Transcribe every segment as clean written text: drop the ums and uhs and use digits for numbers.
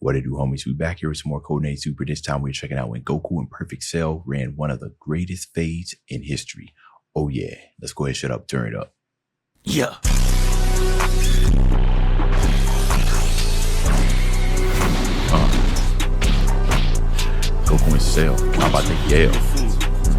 What it do, homies? We back here with some more Codenamesuper. This time we're checking out when Goku in Perfect Cell ran one of the greatest fades in history. Oh yeah, let's go ahead, shut up, turn it up. Yeah. Goku in Cell. I'm about to yell.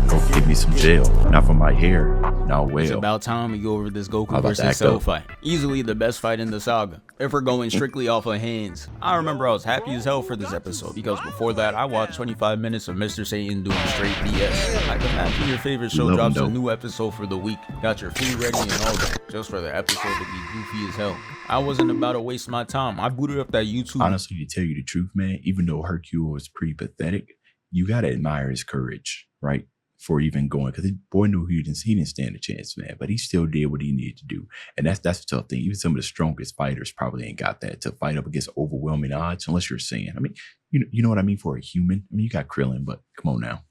Go give me some gel. Not for my hair. Now well. It's about time we go over this Goku versus Cell fight. Easily the best fight in the saga. If we're going strictly off of hands. I remember I was happy as hell for this episode because before that I watched 25 minutes of Mr. Satan doing straight BS. I can imagine your favorite show drops a new episode for the week. Got your food ready and all that just for the episode to be goofy as hell. I wasn't about to waste my time. I booted up that YouTube. Honestly, to tell you the truth, man, even though Hercule was pretty pathetic, you gotta admire his courage, right? For even going, because the boy knew he didn't stand a chance, man. But he still did what he needed to do, and that's a tough thing. Even some of the strongest fighters probably ain't got that to fight up against overwhelming odds, unless you're saying. I mean, you know what I mean for a human. I mean, you got Krillin, but come on now,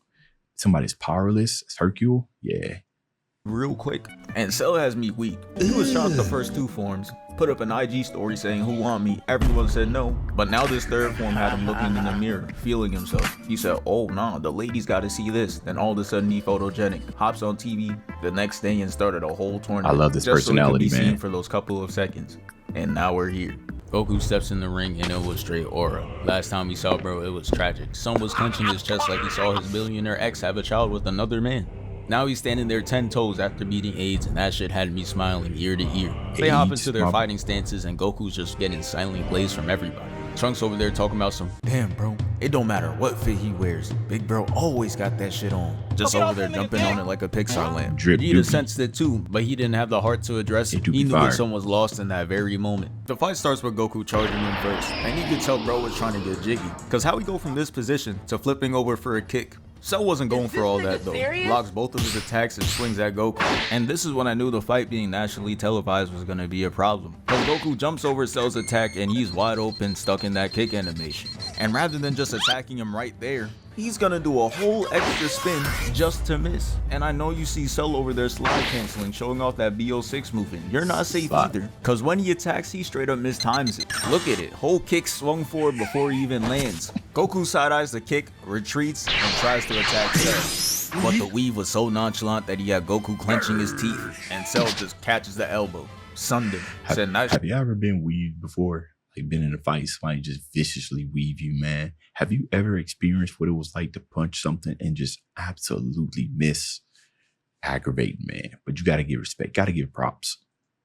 somebody's powerless. It's Hercule, yeah. Real quick, and Cell has me weak. He was shot the first two forms, put up an IG story saying who want me, everyone said no, but now this third form had him looking in the mirror, feeling himself. He said, oh nah, the ladies gotta see this. Then all of a sudden he photogenic, hops on TV the next day and started a whole tournament. I love this personality, so he could be man. seen for those couple of seconds, and now we're here. Goku steps in the ring and it was straight aura. Last time we saw bro, it was tragic. Son was clenching his chest like he saw his billionaire ex have a child with another man. Now he's standing there 10 toes after beating AIDS, and that shit had me smiling ear to ear. They hop into their fighting stances and Goku's just getting silent glaze from everybody. Trunks over there talking about some, damn bro, it don't matter what fit he wears. Big bro always got that shit on. Just over there jumping on it like a Pixar lamp. Vegeta sensed it too, but he didn't have the heart to address it. He knew his son was lost in that very moment. The fight starts with Goku charging him first, and you could tell bro was trying to get jiggy. Cause how he go from this position to flipping over for a kick? Cell wasn't going for all that though. Blocks both of his attacks and swings at Goku. And this is when I knew the fight being nationally televised was gonna be a problem. Cause Goku jumps over Cell's attack and he's wide open, stuck in that kick animation. And rather than just attacking him right there, he's gonna do a whole extra spin just to miss. And I know you see Cell over there slide canceling, showing off that BO6 movement. You're not safe either. Cause when he attacks, he straight up mistimes it. Look at it, whole kick swung forward before he even lands. Goku side eyes the kick, retreats, and tries to attack Cell. But the weave was so nonchalant that he had Goku clenching his teeth, and Cell just catches the elbow. Sunday. Have you ever been weaved before? Like been in a fight, somebody just viciously weave you, man. Have you ever experienced what it was like to punch something and just absolutely miss? Aggravating, man. But you gotta give respect, gotta give props.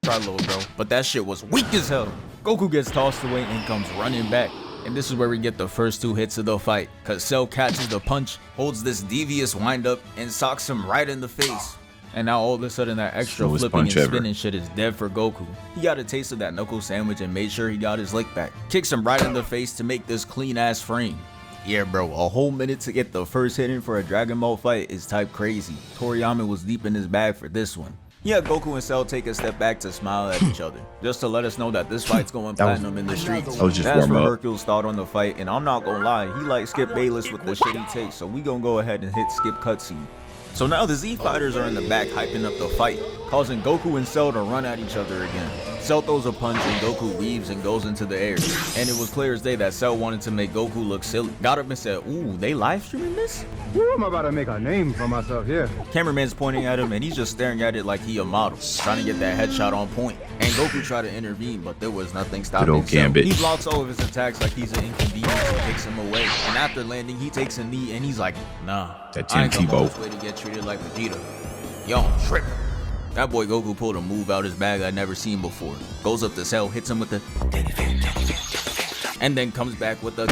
Try low, bro. But that shit was weak as hell. Goku gets tossed away and comes running back. And this is where we get the first two hits of the fight. Cause Cell catches the punch, holds this devious windup, and socks him right in the face. And now all of a sudden that extra flipping and spinning shit is dead for Goku. He got a taste of that knuckle sandwich and made sure he got his lick back. Kicks him right in the face to make this clean ass frame. Yeah bro, a whole minute to get the first hit in for a Dragon Ball fight is type crazy. Toriyama was deep in his bag for this one. Yeah, Goku and Cell take a step back to smile at each other, just to let us know that this fight's going platinum in the streets. That's for Hercule's thought on the fight, and I'm not gonna lie, he like Skip Bayless with the shit he takes, so we gonna go ahead and hit skip cutscene. So now the Z fighters are in the back hyping up the fight, causing Goku and Cell to run at each other again. Cell throws a punch and Goku weaves and goes into the air. And it was clear as day that Cell wanted to make Goku look silly. Got up and said, ooh, they live streaming this? Ooh, I'm about to make a name for myself here. Cameraman's pointing at him and he's just staring at it like he a model, trying to get that headshot on point. And Goku tried to intervene, but there was nothing stopping Cell. He blocks all of his attacks like he's an inconvenience and kicks him away. And after landing, he takes a knee and he's like, nah, that I ain't come all this way to get treated like Vegeta. Yo, I'm tripping. That boy Goku pulled a move out his bag I'd never seen before. Goes up to Cell, hits him with the and then comes back with the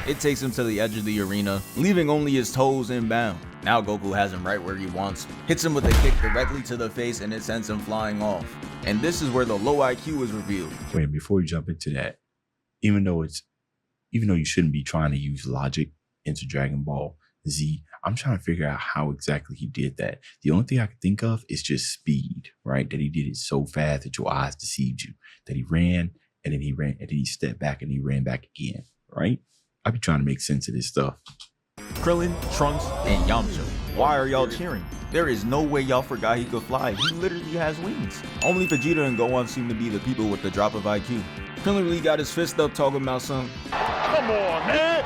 it takes him to the edge of the arena, leaving only his toes inbound. Now Goku has him right where he wants him. Hits him with a kick directly to the face and it sends him flying off. And this is where the low IQ is revealed. Wait, before you jump into that, even though you shouldn't be trying to use logic into Dragon Ball Z, I'm trying to figure out how exactly he did that. The only thing I can think of is just speed, right? That he did it so fast that your eyes deceived you. That he ran, and then he stepped back and he ran back again, right? I be trying to make sense of this stuff. Krillin, Trunks, and Yamcha. Why are y'all cheering? There is no way y'all forgot he could fly. He literally has wings. Only Vegeta and Gohan seem to be the people with the drop of IQ. Krillin really got his fist up talking about some, Come on, man.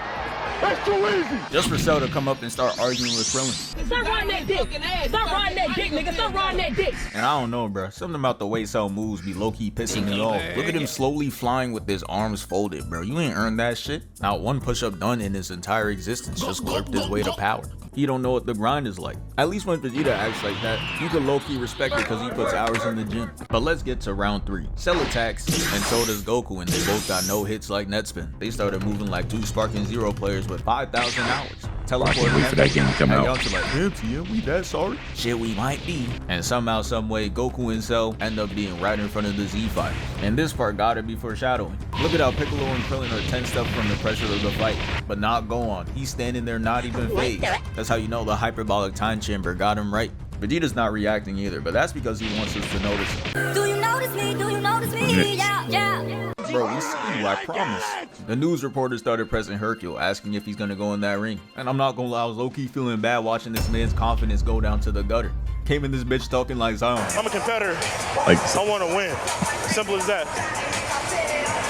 That's too easy. Just for Cell to come up and start arguing with Krillin. Stop riding that dick. Stop riding that dick, nigga. Stop riding that dick. And I don't know, bro. Something about the way Cell moves be low-key pissing me off. Look at him slowly flying with his arms folded, bro. You ain't earned that shit. Not one push-up done in his entire existence. Just glurped his way to power. He don't know what the grind is like. At least when Vegeta acts like that, you can low-key respect it because he puts hours in the gym. But let's get to round 3. Cell attacks, and so does Goku, and they both got no hits like Netspin. They started moving like 2 Sparking Zero players with 5,000 hours. I can't wait for that game to come out. Y'all like, damn, TM, we that sorry? Shit, we might be. And somehow, someway, Goku and Cell end up being right in front of the Z fighters. And this part gotta be foreshadowing. Look at how Piccolo and Krillin are 10 steps from the pressure of the fight. But not Gohan. He's standing there not even phased. That's how you know the hyperbolic time chamber got him right. Vegeta's not reacting either, but that's because he wants us to notice him. Do you notice me? Do you notice me? Yeah. Bro, we see you, I promise. The news reporter started pressing Hercule, asking if he's gonna go in that ring. And I'm not gonna lie, I was low-key feeling bad watching this man's confidence go down to the gutter. Came in this bitch talking like Zion. I'm a competitor. Like, I want to win. Simple as that.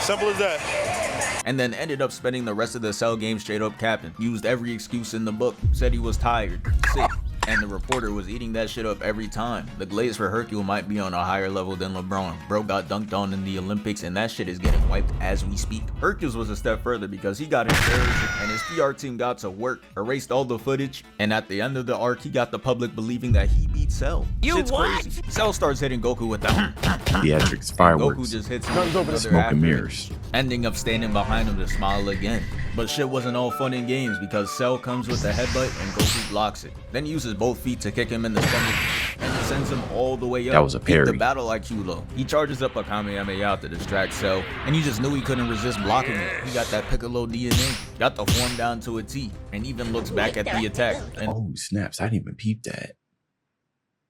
Simple as that. And then ended up spending the rest of the Cell game straight up capping. Used every excuse in the book. Said he was tired, sick. And the reporter was eating that shit up every time. The glaze for Hercule might be on a higher level than LeBron. Bro got dunked on in the Olympics and that shit is getting wiped as we speak. Hercules was a step further because he got embarrassed and his PR team got to work, erased all the footage, and at the end of the arc, he got the public believing that he beat Cell. Shit's crazy. Cell starts hitting Goku with the theatrics, fireworks, Goku just hits him with another smoke and after, mirrors. ending up standing behind him to smile again. But shit wasn't all fun and games because Cell comes with a headbutt and Goku blocks it. Then uses both feet to kick him in the stomach and it sends him all the way up. That was a parry. The battle IQ low. He charges up a Kamehameha to distract Cell, and you just knew he couldn't resist blocking it. He got that Piccolo DNA, got the form down to a T, and even looks back at the attack. And Oh snaps! I didn't even peep that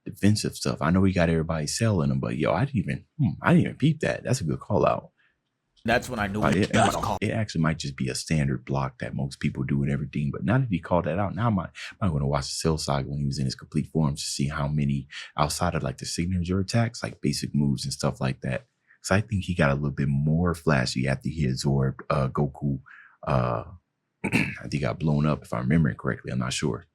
defensive stuff. I know he got everybody selling him, but yo, I didn't even peep that. That's a good call out. that's when I knew It it was called. actually might just be a standard block that most people do and everything. But now that he called that out, now I'm going to watch the Cell Saga when he was in his complete form to see how many outside of like the signature attacks, like basic moves and stuff like that. So I think he got a little bit more flashy after he absorbed Goku. I think he got blown up if I'm remembering correctly. I'm not sure.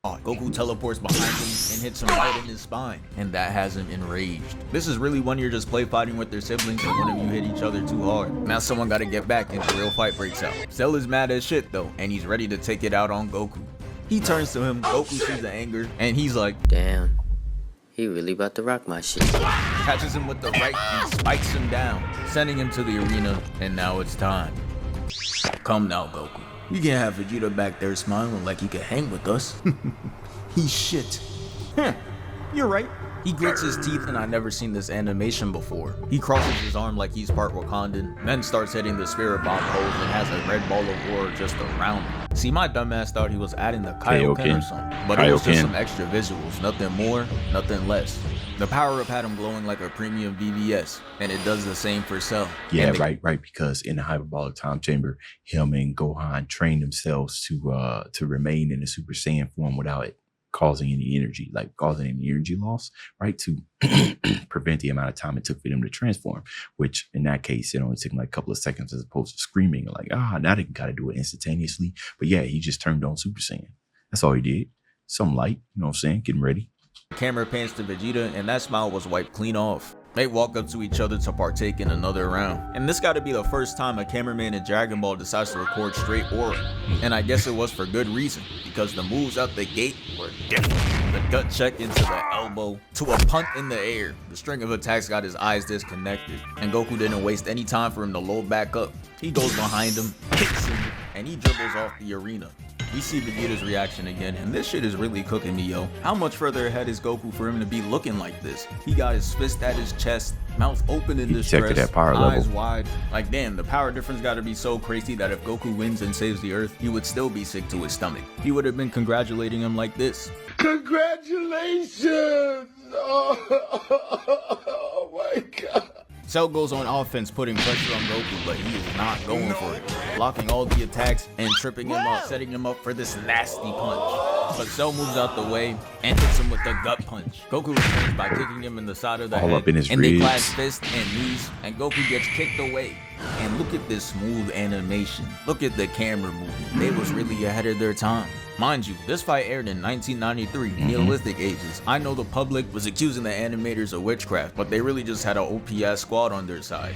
Goku teleports behind him and hits him right in his spine, and that has him enraged. This is really when you're just play fighting with their siblings and one of you hit each other too hard. Now someone gotta get back and the real fight breaks out. Cell is mad as shit though, and he's ready to take it out on Goku. He turns to him, Goku sees the anger, and he's like, Damn, he really about to rock my shit. catches him with the right and spikes him down, sending him to the arena, and now it's time. Come now, Goku. You can't have Vegeta back there smiling like he could hang with us. He's shit. You're right. He grits his teeth, and I've never seen this animation before. He crosses his arm like he's part Wakandan, then starts hitting the spirit bomb pose and has a red ball of war just around him. See, my dumbass thought he was adding the Kaioken or something, but it was just some extra visuals, nothing more, nothing less. The power-up had him glowing like a premium VVS, and it does the same for Cell. Yeah, right. Because in the hyperbolic time chamber, him and Gohan trained themselves to remain in the Super Saiyan form without it causing any energy loss, right? To prevent the amount of time it took for them to transform, which in that case, it only took like a couple of seconds as opposed to screaming like, now they can kind of do it instantaneously. But yeah, he just turned on Super Saiyan. That's all he did. Some light, you know what I'm saying? Getting ready. Camera pans to Vegeta, and that smile was wiped clean off. They walk up to each other to partake in another round. And this gotta be the first time a cameraman in Dragon Ball decides to record straight aura. And I guess it was for good reason, because the moves out the gate were different. The gut check into the elbow, to a punt in the air. The string of attacks got his eyes disconnected, and Goku didn't waste any time for him to load back up. He goes behind him, kicks him, and he dribbles off the arena. We see Vegeta's reaction again, and this shit is really cooking me, yo. How much further ahead is Goku for him to be looking like this? He got his fist at his chest, mouth open in distress, that power eyes level. wide. Like, damn, the power difference gotta be so crazy that if Goku wins and saves the Earth, he would still be sick to his stomach. He would have been congratulating him like this. Congratulations! Oh my God. Cell goes on offense, putting pressure on Goku, but he is not going for it. Blocking all the attacks and tripping him up, setting him up for this nasty punch. but Cell moves out the way and hits him with the gut punch. Goku responds by kicking him in the side of the All head, up in his and they ribs. clash fists and knees, and Goku gets kicked away. And look at this smooth animation. Look at the camera movement. They was really ahead of their time. Mind you, this fight aired in 1993, Neolithic ages. I know the public was accusing the animators of witchcraft, but they really just had an OPS squad on their side.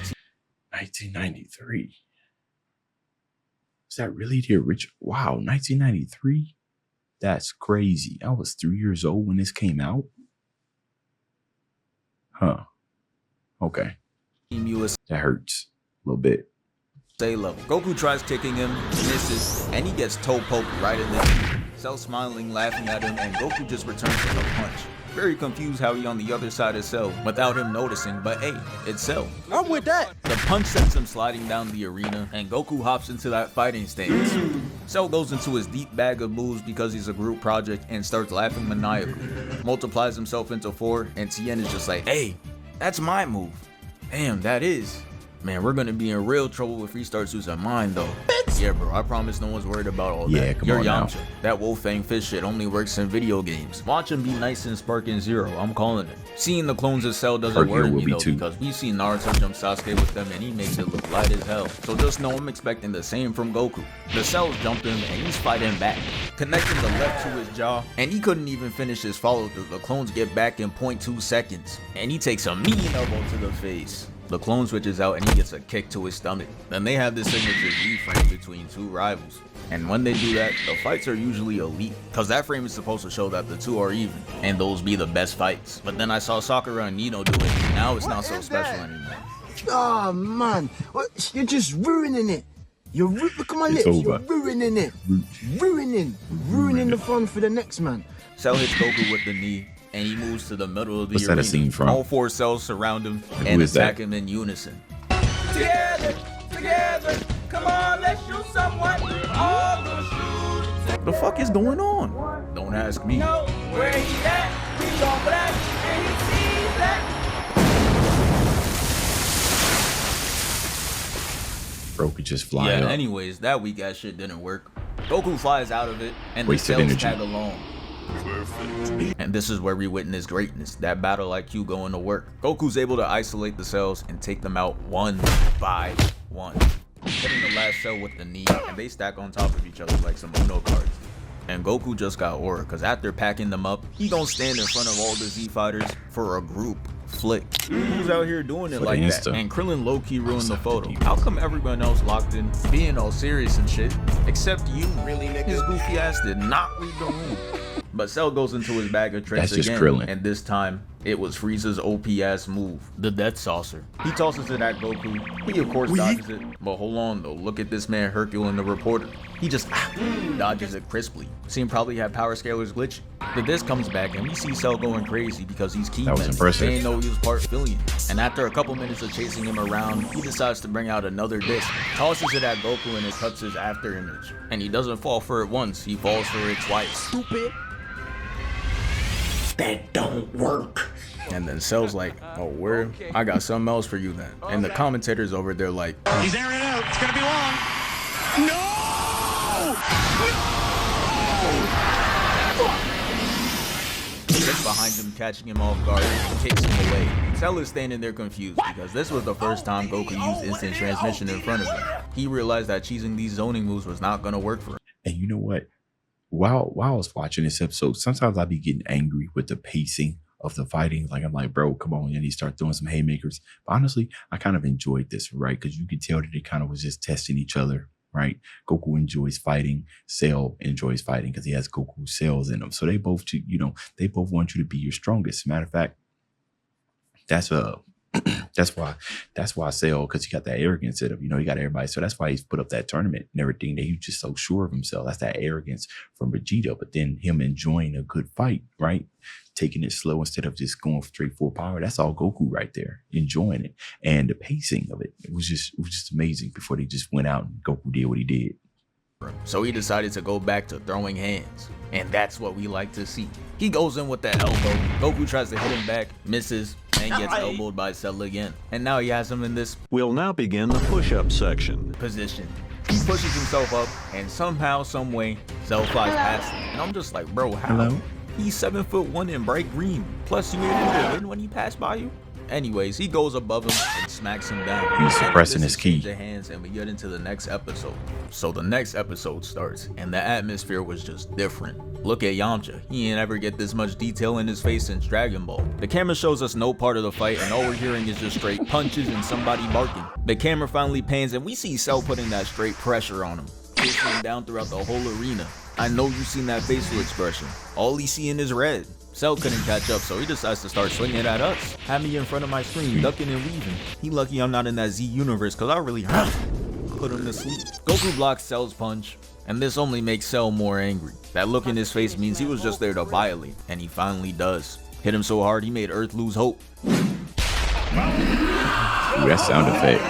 1993. Is that really the original? Wow, 1993? That's crazy. I was 3 years old when this came out. Huh. Okay. Team USA That hurts a little bit. level. Goku tries kicking him, misses, and he gets toe poked right in the knee. Cell smiling, laughing at him, and Goku just returns with a punch. Very confused how he on the other side of Cell without him noticing, but hey, it's Cell. I'm with that. The punch sends him sliding down the arena, and Goku hops into that fighting stance. Cell goes into his deep bag of moves because he's a group project and starts laughing maniacally. Multiplies himself into 4, and Tien is just like, hey, that's my move. Damn, that is. Man, we're gonna be in real trouble if he starts using mine though. Yeah, bro, I promise no one's worried about all that. Yeah, come You're on now. Yamcha. That Wolfang fish shit only works in video games. Watch him be nice and Sparking Zero, I'm calling it. Seeing the clones of Cell doesn't Sparking worry will me be though, too. because we've seen Naruto jump Sasuke with them and he makes it look light as hell. So just know I'm expecting the same from Goku. The Cells jumped him and he's fighting back, connecting the left to his jaw, and he couldn't even finish his follow through. The clones get back in 0.2 seconds, and he takes a mean elbow to the face. The clone switches out and he gets a kick to his stomach. Then they have the signature Z frame between two rivals. And when they do that, the fights are usually elite, cause that frame is supposed to show that the two are even, and those be the best fights. But then I saw Sakura and Nino do it, and now it's not so special anymore. Oh man, you're just ruining it. Look at my It's lips. over. You're ruining it. Ruining the fun for the next man. Cell hits Goku with the knee, and he moves to the middle of the What's that a arena. scene from? All 4 cells surround him And and who is that? attack him in unison. Together, come on, let's shoot someone. All gonna shoot. The fuck is going on? Don't ask me. Know where he at? We gon' black, and he sees that. Bro could just fly Yeah, up. anyways, that weak ass shit didn't work. Goku flies out of it, and Waste the of cells energy. tag along. And this is where we witness greatness, that battle IQ going to work. Goku's able to isolate the cells and take them out one by one, hitting the last cell with the knee, and they stack on top of each other like some Uno cards. And Goku just got aura, cause after packing them up, he gonna stand in front of all the Z fighters for a group flick. Who's out here doing it For the like that? Insta. And Krillin low-key ruined the photo. How come everyone else locked in, being all serious and shit, except you? Really, nigga? His goofy ass did not read the room. But Cell goes into his bag of tricks That's just again, Krillin. and this time it was Frieza's OP-ass move, the Death Saucer. He tosses it at Goku. He of course dodges it, but hold on though, look at this man Hercule and the reporter. He just dodges it crisply. Seem probably had power scalers glitch. The disc comes back and we see Cell going crazy because he's key That was messing. impressive. They ain't know he was part Fillion. And after a couple minutes of chasing him around, he decides to bring out another disc, tosses it at Goku, and it cuts his after image. And he doesn't fall for it once, he falls for it twice. Stupid. That don't work. And then Cell's like, oh, where? I got something else for you then. And the commentators over there like, He's airing it out. It's gonna be long. No! gets behind him, catching him off guard, and kicks him away. Cell is standing there confused because this was the first time Goku used instant transmission in front of him. He realized that cheesing these zoning moves was not gonna work for him. And you know what? While I was watching this episode, sometimes I'd be getting angry with the pacing of the fighting. Like, I'm like, bro, come on. And he start throwing some haymakers. But honestly, I kind of enjoyed this, right? Because you could tell that they kind of was just testing each other, right? Goku enjoys fighting. Cell enjoys fighting because he has Goku cells in him. So they both, they both want you to be your strongest. Matter of fact, that's why Cell, because he got that arrogance in him, he got everybody. So that's why he's put up that tournament and everything. That he's just so sure of himself. That's that arrogance from Vegeta. But then him enjoying a good fight, right? Taking it slow instead of just going straight full power. That's all Goku right there, enjoying it. And the pacing of it, it was just amazing before they just went out and Goku did what he did. So he decided to go back to throwing hands. And that's what we like to see. He goes in with that elbow. Goku tries to hit him back, misses, and gets elbowed by Cell again. And now he has him in this We'll now begin the push-up section. position. He pushes himself up, and somehow, someway, Cell Cell flies past him, and I'm just like, bro, how? Hello? He's 7'1" in bright green. Plus, you able to win when he passed by you. Anyways, he goes above him and smacks him down. He's suppressing his key. Change of hands, and we get into the next episode. So the next episode starts, and the atmosphere was just different. Look at Yamcha. He ain't ever get this much detail in his face since Dragon Ball. The camera shows us no part of the fight, and all we're hearing is just straight punches and somebody barking. The camera finally pans, and we see Cell putting that straight pressure on him, pushing him down throughout the whole arena. I know you've seen that facial expression. All he's seeing is red. Cell couldn't catch up, so he decides to start swinging at us. Had me in front of my screen, ducking and weaving. He lucky I'm not in that Z universe, cause I really put him to sleep. Goku blocks Cell's punch, and this only makes Cell more angry. That look in his face means he was just there to violate, and he finally does. Hit him so hard he made Earth lose hope. Ooh, that sound effect.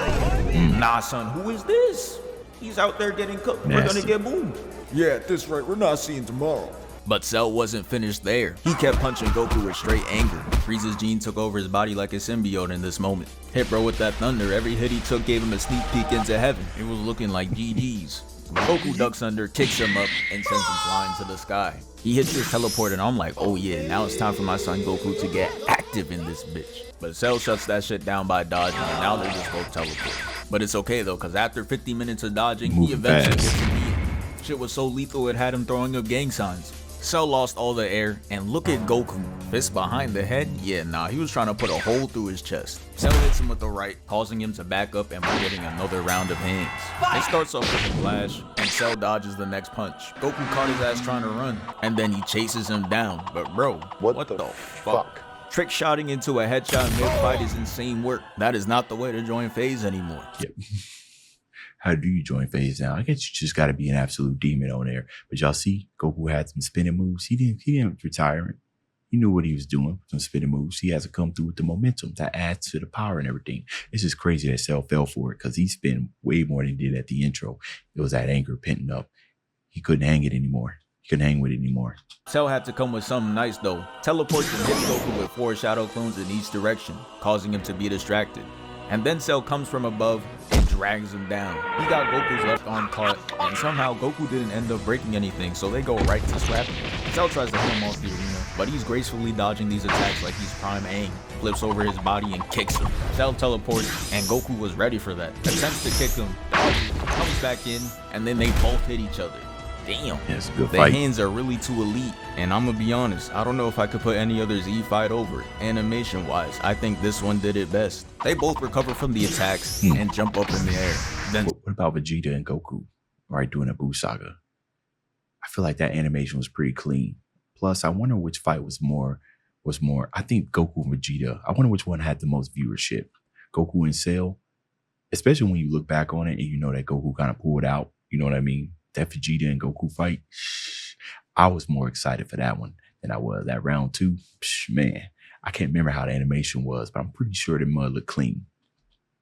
Nah, son, who is this? He's out there getting cooked. Nasty. We're gonna get boomed. Yeah, at this rate, we're not seeing tomorrow. But Cell wasn't finished there. He kept punching Goku with straight anger. Frieza's gene took over his body like a symbiote in this moment. Hit bro with that thunder. Every hit he took gave him a sneak peek into heaven. It was looking like GG's. Goku ducks under, kicks him up, and sends him flying to the sky. He hits his teleport, and I'm like, oh yeah, now it's time for my son Goku to get active in this bitch. But Cell shuts that shit down by dodging, and now they just both teleport. But it's okay though, cause after 50 minutes of dodging, he eventually gets to beat him. Shit was so lethal it had him throwing up gang signs. Cell lost all the air, and look at Goku. Fist behind the head? Yeah, nah, he was trying to put a hole through his chest. Cell hits him with the right, causing him to back up and we're getting another round of hands. It starts off with a flash, and Cell dodges the next punch. Goku caught his ass trying to run, and then he chases him down. But bro, what the fuck? Trick shotting into a headshot mid-fight is insane work. That is not the way to join phase anymore. Yep. How do you join phase now? I guess you just got to be an absolute demon on there. But y'all see, Goku had some spinning moves. He didn't retire. He knew what he was doing. Some spinning moves. He has to come through with the momentum that adds to the power and everything. It's just crazy that Cell fell for it because he spent way more than he did at the intro. It was that anger penting up. He couldn't hang it anymore. He couldn't hang with it anymore. Cell had to come with something nice though. Teleports and hits Goku with 4 shadow clones in each direction, causing him to be distracted. And then Cell comes from above and drags him down. He got Goku's left arm caught, and somehow Goku didn't end up breaking anything, so they go right to scrapping. Cell tries to hit him off the arena, but he's gracefully dodging these attacks like he's Prime Aang. Flips over his body and kicks him. Cell teleports, and Goku was ready for that. Attempts to kick him, dodges, comes back in, and then they both hit each other. Damn, That's a good the fight. hands are really too elite, and I'm gonna be honest, I don't know if I could put any other Z fight over it. Animation wise, I think this one did it best. They both recover from the attacks and jump up in the air. Then What about Vegeta and Goku, right, doing a Buu saga? I feel like that animation was pretty clean. Plus, I wonder which fight was more. I think Goku and Vegeta. I wonder which one had the most viewership. Goku and Cell, especially when you look back on it and you know that Goku kind of pulled out. You know what I mean? That Vegeta and Goku fight, I was more excited for that one than I was that round 2. Man, I can't remember how the animation was, but I'm pretty sure the mud looked clean.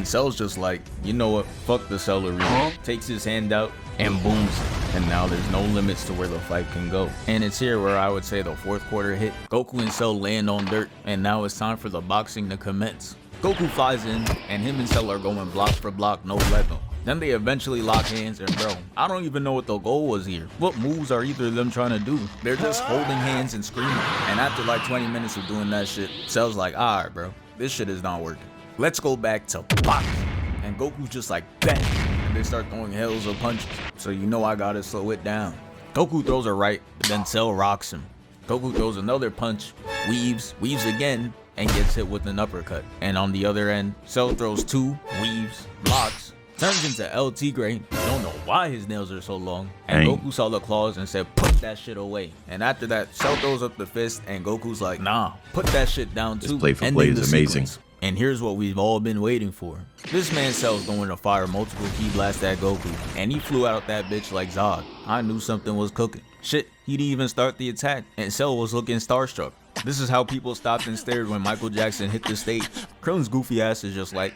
Cell's just like, you know what, fuck the Cell arena. Takes his hand out and booms it. And now there's no limits to where the fight can go. And it's here where I would say the 4th quarter hit. Goku and Cell land on dirt, and now it's time for the boxing to commence. Goku flies in, and him and Cell are going block for block, no let them. Then they eventually lock hands, and bro, I don't even know what the goal was here. What moves are either of them trying to do? They're just holding hands and screaming. And after like 20 minutes of doing that shit, Cell's like, alright bro, this shit is not working. Let's go back to boxing. And Goku's just like, bang. And they start throwing hells of punches. So you know I gotta slow it down. Goku throws a right, but then Cell rocks him. Goku throws another punch, weaves again, and gets hit with an uppercut. And on the other end, Cell throws 2, weaves, blocks, turns into El Tigre. Don't know why his nails are so long. And Dang. Goku saw the claws and said, put that shit away. And after that, Cell throws up the fist and Goku's like, nah, put that shit down too. This play for Ending play the is amazing. sequence. And here's what we've all been waiting for. This man Cell's going to fire multiple ki blasts at Goku, and he flew out that bitch like Zod. I knew something was cooking. Shit, he didn't even start the attack, and Cell was looking starstruck. This is how people stopped and stared when Michael Jackson hit the stage. Krillin's goofy ass is just like,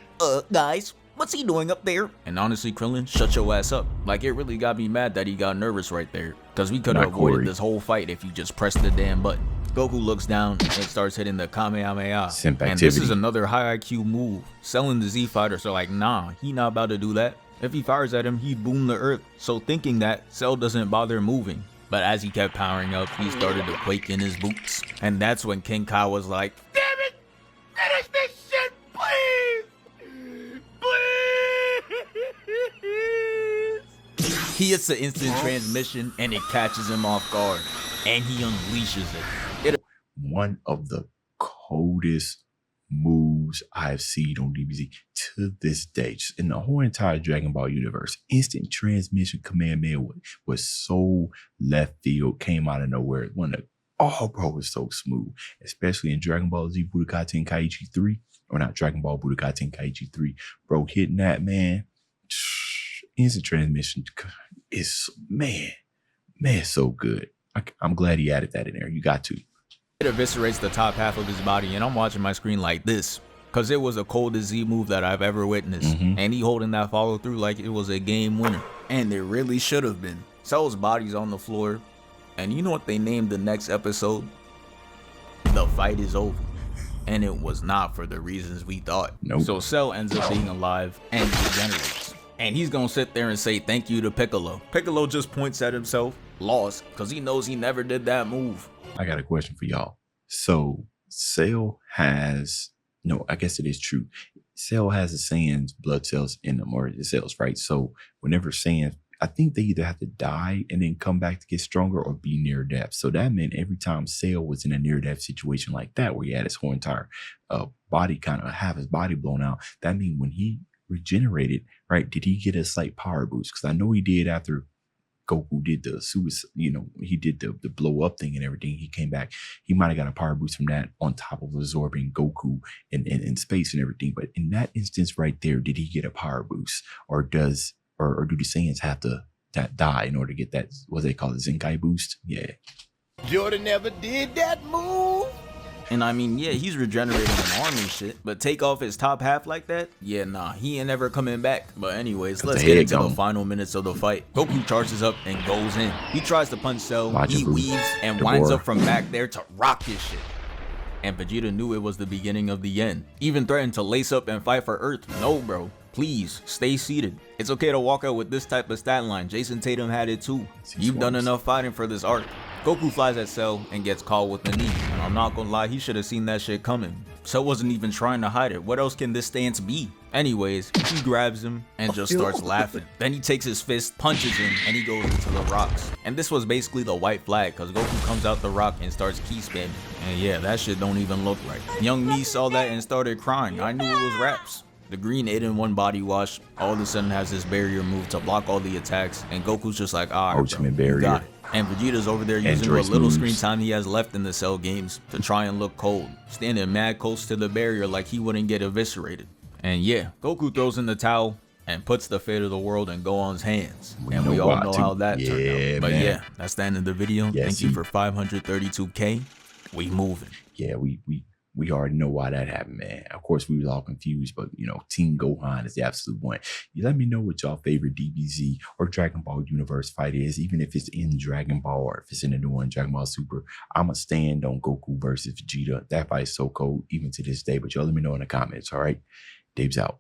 guys, what's he doing up there? And honestly, Krillin, shut your ass up. Like, it really got me mad that he got nervous right there, because we could have Not avoided Corey. this whole fight if he just pressed the damn button. Goku looks down and starts hitting the Kamehameha. Simp And this is activity. another high IQ move. Cell and the Z fighters are like, nah, he not about to do that. If he fires at him, he'd boom the earth. So thinking that, Cell doesn't bother moving. But as he kept powering up, he started to quake in his boots. And that's when King Kai was like, "Damn it! Finish this shit, please! Please!" He hits the instant transmission and it catches him off guard. And he unleashes it. One of the coldest moves I've seen on DBZ to this day, just in the whole entire Dragon Ball universe. Instant transmission Kamehameha was so left field, came out of nowhere. Bro, was so smooth, especially in Dragon Ball Z Budokai Tenkaichi 3, or not Dragon Ball Budokai Tenkaichi 3. Bro, hitting that, man. Instant transmission is, man, so good. I'm glad he added that in there. You got to. It eviscerates the top half of his body, and I'm watching my screen like this, because it was the coldest Z move that I've ever witnessed. And he holding that follow through like it was a game winner. And it really should have been. Cell's body's on the floor, and you know what they named the next episode? The Fight Is Over. And it was not for the reasons we thought. Nope. So Cell ends up being alive and regenerates. And he's gonna sit there and say thank you to Piccolo. Piccolo just points at himself, lost, because he knows he never did that move. I got a question for y'all. So Cell has, no, I guess it is true. Cell has the Saiyan's blood cells in them, or the cells, right? So whenever Saiyans, I think they either have to die and then come back to get stronger or be near death. So that meant every time Cell was in a near death situation like that, where he had his whole entire body kind of have his body blown out, that means when he regenerated, right, did he get a slight power boost? Because I know he did after Goku did the suicide, he did the blow up thing and everything. He came back. He might have got a power boost from that on top of absorbing Goku in space and everything. But in that instance right there, did he get a power boost, or do the Saiyans have to die in order to get that, what they call it, Zenkai boost? Yeah. Jordan never did that move. And I mean, yeah, he's regenerating an arm and shit, but take off his top half like that? Yeah, nah, he ain't never coming back. But anyways, let's get into the final minutes of the fight. Goku charges up and goes in. He tries to punch Cell, he weaves and winds up from back there to rock his shit. And Vegeta knew it was the beginning of the end. Even threatened to lace up and fight for Earth. No, bro. Please, stay seated. It's okay to walk out with this type of stat line. Jason Tatum had it too. You've done enough fighting for this arc. Goku flies at Cell and gets caught with the knee. And I'm not gonna lie, he should have seen that shit coming. Cell wasn't even trying to hide it. What else can this stance be? Anyways, he grabs him and just starts laughing. Then he takes his fist, punches him, and he goes into the rocks. And this was basically the white flag, because Goku comes out the rock and starts key spamming. And yeah, that shit don't even look right. Young me saw that and started crying. I knew it was raps. The green 8-in-1 body wash all of a sudden has this barrier move to block all the attacks, and Goku's just like, ah, ultimate barrier. You got it. And Vegeta's over there using what little screen time he has left in the Cell games to try and look cold, standing mad close to the barrier like he wouldn't get eviscerated. And yeah, Goku throws in the towel and puts the fate of the world in Gohan's hands. And we all know how that turned out. But yeah, that's the end of the video. Thank you for 532K. We moving. Yeah, we already know why that happened, man. Of course, we was all confused, but Team Gohan is the absolute one. You let me know what y'all favorite DBZ or Dragon Ball Universe fight is, even if it's in Dragon Ball or if it's in the new one, Dragon Ball Super. I'ma stand on Goku versus Vegeta. That fight's so cold, even to this day. But y'all let me know in the comments, all right? Dave's out.